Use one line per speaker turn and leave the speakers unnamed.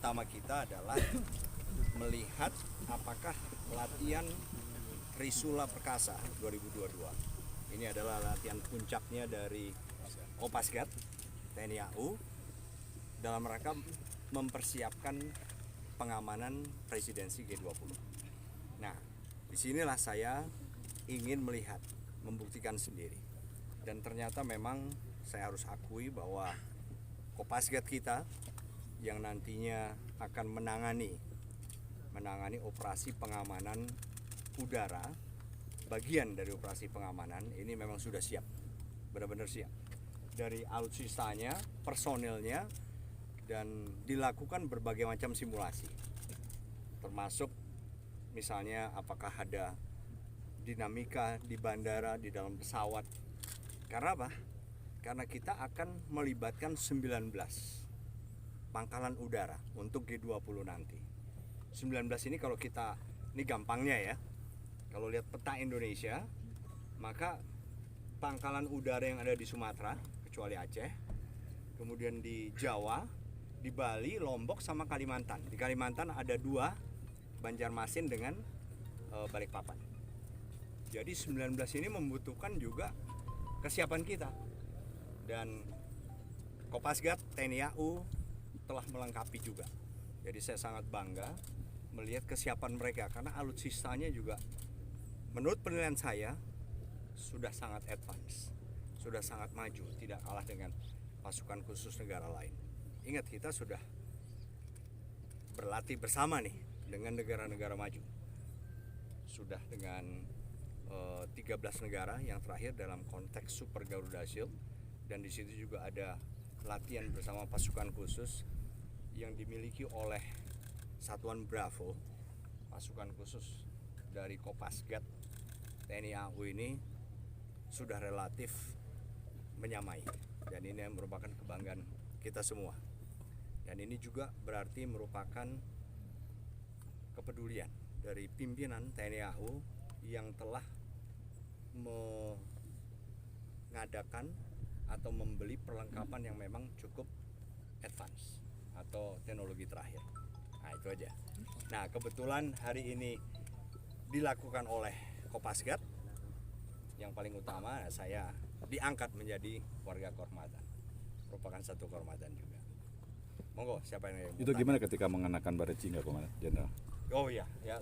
utama kita adalah melihat apakah latihan Trisula Perkasa 2022 ini adalah latihan puncaknya dari Kopasgat TNI AU dalam rangka mempersiapkan pengamanan presidensi G20. Nah, disinilah saya ingin melihat, membuktikan sendiri. Dan ternyata memang saya harus akui bahwa Kopasgat kita yang nantinya akan menangani operasi pengamanan udara, bagian dari operasi pengamanan ini memang sudah siap, benar-benar siap. Dari alutsistanya, personilnya, dan dilakukan berbagai macam simulasi. Termasuk misalnya apakah ada dinamika di bandara, di dalam pesawat. Karena apa? Karena kita akan melibatkan 19 pangkalan udara untuk G20 nanti. 19 ini kalau kita, ini gampangnya ya, kalau lihat peta Indonesia, maka pangkalan udara yang ada di Sumatera, kecuali Aceh, kemudian di Jawa, di Bali, Lombok, sama Kalimantan. Di Kalimantan ada 2, Banjarmasin dengan Balikpapan. Jadi 19 ini membutuhkan juga kesiapan kita. Dan Kopasgat TNI AU telah melengkapi juga. Jadi saya sangat bangga melihat kesiapan mereka karena alutsistanya juga menurut penilaian saya sudah sangat advance, sudah sangat maju, tidak kalah dengan pasukan khusus negara lain. Ingat, kita sudah berlatih bersama nih dengan negara-negara maju. Sudah dengan 13 negara yang terakhir dalam konteks Super Garuda Shield, dan di situ juga ada latihan bersama pasukan khusus yang dimiliki oleh Satuan Bravo, pasukan khusus dari Kopasgat TNI AU ini sudah relatif menyamai, dan ini merupakan kebanggaan kita semua. Dan ini juga berarti merupakan kepedulian dari pimpinan TNI AU yang telah mengadakan atau membeli perlengkapan yang memang cukup advance atau teknologi terakhir. Nah, itu aja. Nah, kebetulan hari ini dilakukan oleh Kopasgat. Yang paling utama, saya diangkat menjadi warga kehormatan. Merupakan satu kehormatan juga. Monggo, siapa yang
itu gimana ketika mengenakan baret jingga, Komandan Jenderal?
Oh iya, ya.